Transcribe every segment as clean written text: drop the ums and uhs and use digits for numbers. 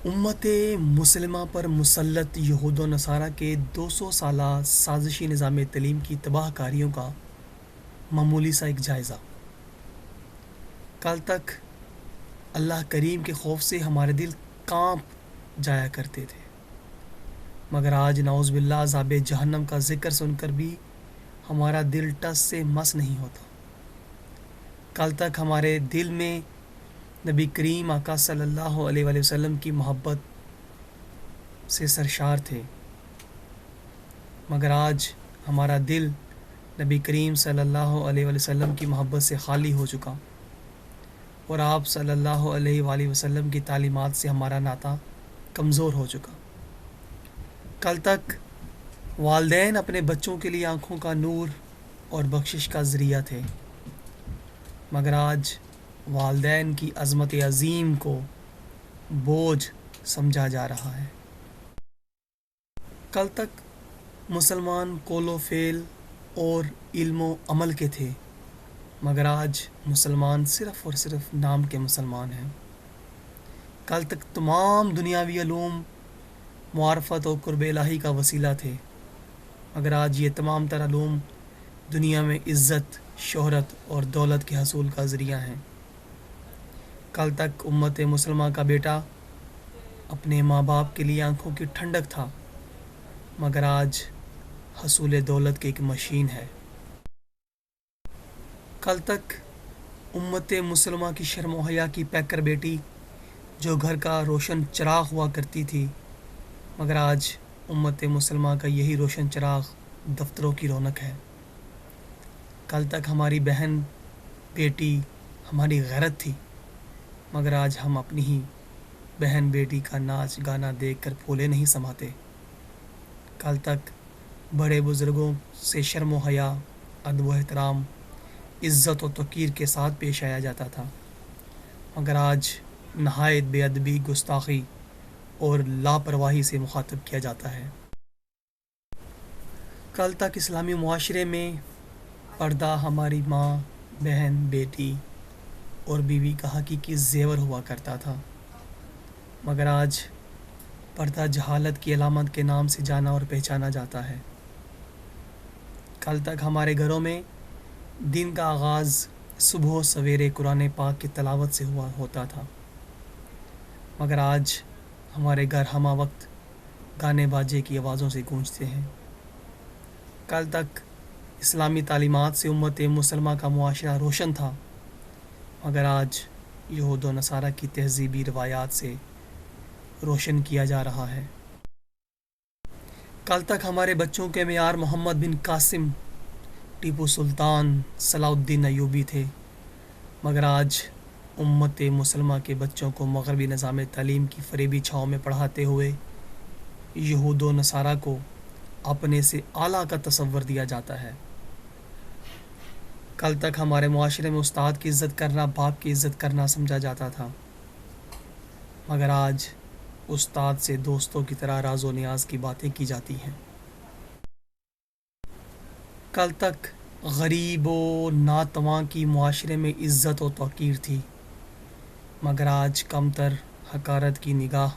امت مسلمہ پر مسلط یہود و نصارہ کے 200 سالہ سازشی نظام تعلیم کی تباہ کاریوں کا معمولی سا ایک جائزہ۔ کل تک اللہ کریم کے خوف سے ہمارے دل کانپ جایا کرتے تھے، مگر آج نعوذ باللہ عذاب جہنم کا ذکر سن کر بھی ہمارا دل ٹس سے مس نہیں ہوتا۔ کل تک ہمارے دل میں نبی کریم آقا صلی اللہ علیہ وآلہ وسلم کی محبت سے سرشار تھے، مگر آج ہمارا دل نبی کریم صلی اللہ علیہ وآلہ وسلم کی محبت سے خالی ہو چکا، اور آپ صلی اللہ علیہ وآلہ وسلم کی تعلیمات سے ہمارا ناطہ کمزور ہو چکا۔ کل تک والدین اپنے بچوں کے لیے آنکھوں کا نور اور بخشش کا ذریعہ تھے، مگر آج والدین کی عظمت عظیم کو بوجھ سمجھا جا رہا ہے۔ کل تک مسلمان قول و فعل اور علم و عمل کے تھے، مگر آج مسلمان صرف اور صرف نام کے مسلمان ہیں۔ کل تک تمام دنیاوی علوم معرفت و قرب الہی کا وسیلہ تھے، مگر آج یہ تمام تر علوم دنیا میں عزت، شہرت اور دولت کے حصول کا ذریعہ ہیں۔ کل تک امت مسلمہ کا بیٹا اپنے ماں باپ کے لیے آنکھوں کی ٹھنڈک تھا، مگر آج حصول دولت کی ایک مشین ہے۔ کل تک امت مسلمہ کی شرم و حیا کی پیکر بیٹی جو گھر کا روشن چراغ ہوا کرتی تھی، مگر آج امت مسلمہ کا یہی روشن چراغ دفتروں کی رونق ہے۔ کل تک ہماری بہن بیٹی ہماری غیرت تھی، مگر آج ہم اپنی ہی بہن بیٹی کا ناچ گانا دیکھ کر پھولے نہیں سماتے۔ کل تک بڑے بزرگوں سے شرم و حیا، ادب و احترام، عزت و توقیر کے ساتھ پیش آیا جاتا تھا، مگر آج نہایت بے ادبی، گستاخی اور لاپرواہی سے مخاطب کیا جاتا ہے۔ کل تک اسلامی معاشرے میں پردہ ہماری ماں، بہن، بیٹی اور بیوی کا حقیقی زیور ہوا کرتا تھا، مگر آج پردہ جہالت کی علامت کے نام سے جانا اور پہچانا جاتا ہے۔ کل تک ہمارے گھروں میں دن کا آغاز صبح و سویرے قرآن پاک کی تلاوت سے ہوتا تھا، مگر آج ہمارے گھر ہمہ وقت گانے باجے کی آوازوں سے گونجتے ہیں۔ کل تک اسلامی تعلیمات سے امت مسلمہ کا معاشرہ روشن تھا، مگر آج یہود و نصارہ کی تہذیبی روایات سے روشن کیا جا رہا ہے۔ کل تک ہمارے بچوں کے معیار محمد بن قاسم، ٹیپو سلطان، صلاح الدین ایوبی تھے، مگر آج امت مسلمہ کے بچوں کو مغربی نظام تعلیم کی فریبی چھاؤں میں پڑھاتے ہوئے یہود و نصارہ کو اپنے سے اعلیٰ کا تصور دیا جاتا ہے۔ کل تک ہمارے معاشرے میں استاد کی عزت کرنا باپ کی عزت کرنا سمجھا جاتا تھا، مگر آج استاد سے دوستوں کی طرح راز و نیاز کی باتیں کی جاتی ہیں۔ کل تک غریب و ناتواں کی معاشرے میں عزت و توقیر تھی، مگر آج کمتر، حقارت کی نگاہ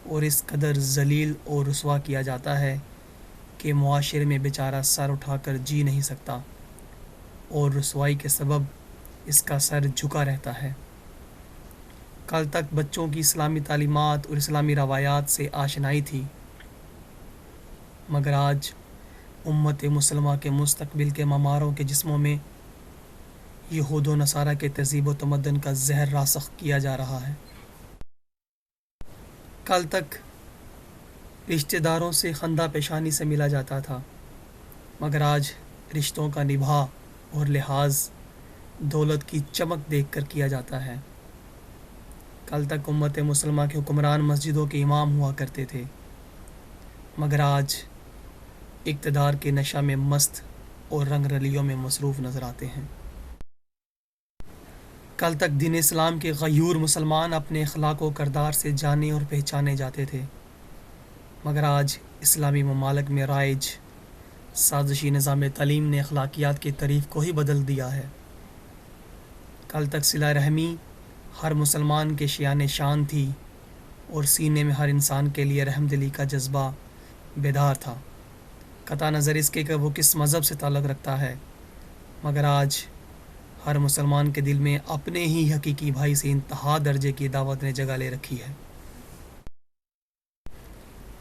اور اس قدر ذلیل اور رسوا کیا جاتا ہے کہ معاشرے میں بیچارہ سر اٹھا کر جی نہیں سکتا، اور رسوائی کے سبب اس کا سر جھکا رہتا ہے۔ کل تک بچوں کی اسلامی تعلیمات اور اسلامی روایات سے آشنائی تھی، مگر آج امت مسلمہ کے مستقبل کے معماروں کے جسموں میں یہود و نصارہ کے تہذیب و تمدن کا زہر راسخ کیا جا رہا ہے۔ کل تک رشتہ داروں سے خندہ پیشانی سے ملا جاتا تھا، مگر آج رشتوں کا نبھا اور لحاظ دولت کی چمک دیکھ کر کیا جاتا ہے۔ کل تک امت مسلمہ کے حکمران مسجدوں کے امام ہوا کرتے تھے، مگر آج اقتدار کے نشہ میں مست اور رنگ رلیوں میں مصروف نظر آتے ہیں۔ کل تک دین اسلام کے غیور مسلمان اپنے اخلاق و کردار سے جانے اور پہچانے جاتے تھے، مگر آج اسلامی ممالک میں رائج سازشی نظام تعلیم نے اخلاقیات کی تعریف کو ہی بدل دیا ہے۔ کل تک صلہ رحمی ہر مسلمان کے شیان شان تھی، اور سینے میں ہر انسان کے لیے رحم دلی کا جذبہ بیدار تھا، قطع نظر اس کے کہ وہ کس مذہب سے تعلق رکھتا ہے، مگر آج ہر مسلمان کے دل میں اپنے ہی حقیقی بھائی سے انتہا درجے کی دعوت نے جگہ لے رکھی ہے۔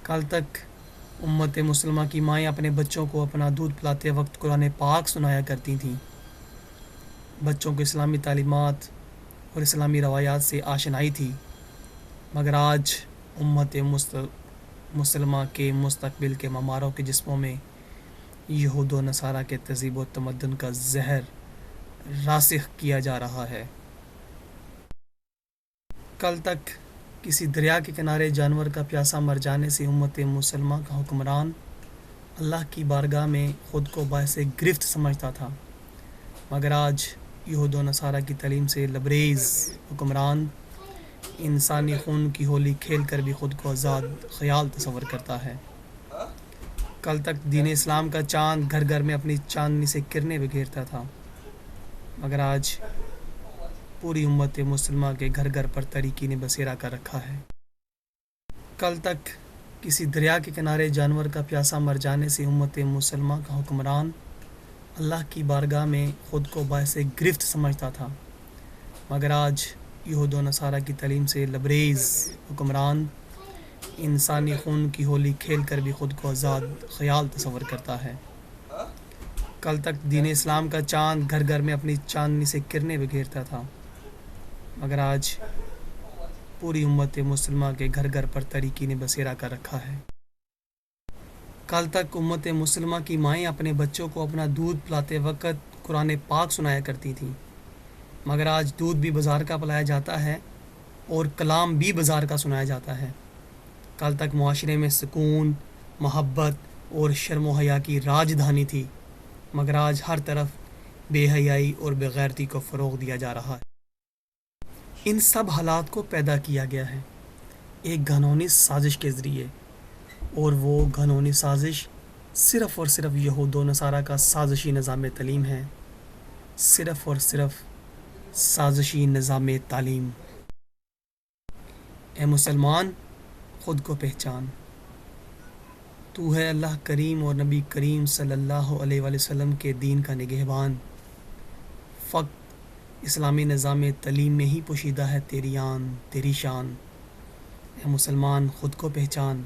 کل تک امت مسلمہ کی مائیں اپنے بچوں کو اپنا دودھ پلاتے وقت قرآن پاک سنایا کرتی تھیں، بچوں کو اسلامی تعلیمات اور اسلامی روایات سے آشنائی تھی، مگر آج امت مسلمہ کے مستقبل کے مماروں کے جسموں میں یہود و نصارہ کے تہذیب و تمدن کا زہر راسخ کیا جا رہا ہے۔ کل تک کسی دریا کے کنارے جانور کا پیاسا مر جانے سے امت مسلمہ کا حکمران اللہ کی بارگاہ میں خود کو باعث گرفت سمجھتا تھا، مگر آج یہود و نصارہ کی تعلیم سے لبریز حکمران انسانی خون کی ہولی کھیل کر بھی خود کو آزاد خیال تصور کرتا ہے۔ کل تک دین اسلام کا چاند گھر گھر میں اپنی چاندنی سے کرنیں بکھیرتا تھا، مگر آج پوری امت مسلمہ کے گھر گھر پر تاریکی نے بسیرا کر رکھا ہے۔ کل تک کسی دریا کے کنارے جانور کا پیاسا مر جانے سے امت مسلمہ کا حکمران اللہ کی بارگاہ میں خود کو باعث گرفت سمجھتا تھا، مگر آج یہود و نصارہ کی تعلیم سے لبریز حکمران انسانی خون کی ہولی کھیل کر بھی خود کو آزاد خیال تصور کرتا ہے۔ کل تک دین اسلام کا چاند گھر گھر میں اپنی چاندنی سے کرنیں بکھیرتا تھا، مگر آج پوری امت مسلمہ کے گھر گھر پر تاریکی نے بسیرا کر رکھا ہے۔ کل تک امت مسلمہ کی مائیں اپنے بچوں کو اپنا دودھ پلاتے وقت قرآن پاک سنایا کرتی تھیں، مگر آج دودھ بھی بازار کا پلایا جاتا ہے اور کلام بھی بازار کا سنایا جاتا ہے۔ کل تک معاشرے میں سکون، محبت اور شرم و حیا کی راجدھانی تھی، مگر آج ہر طرف بے حیائی اور بے غیرتی کو فروغ دیا جا رہا ہے۔ ان سب حالات کو پیدا کیا گیا ہے ایک گھنونی سازش کے ذریعے، اور وہ گھنونی سازش صرف اور صرف یہود و نصارہ کا سازشی نظام تعلیم ہے، صرف اور صرف سازشی نظام تعلیم۔ اے مسلمان، خود کو پہچان، تو ہے اللہ کریم اور نبی کریم صلی اللہ علیہ وآلہ وسلم کے دین کا نگہبان، فقط اسلامی نظام تعلیم میں ہی پوشیدہ ہے تیری آن تیری شان۔ اے مسلمان، خود کو پہچان،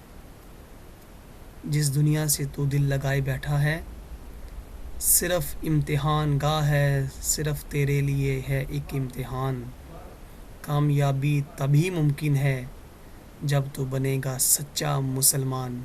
جس دنیا سے تو دل لگائے بیٹھا ہے صرف امتحان گاہ ہے، صرف تیرے لیے ہے ایک امتحان، کامیابی تبھی ممکن ہے جب تو بنے گا سچا مسلمان۔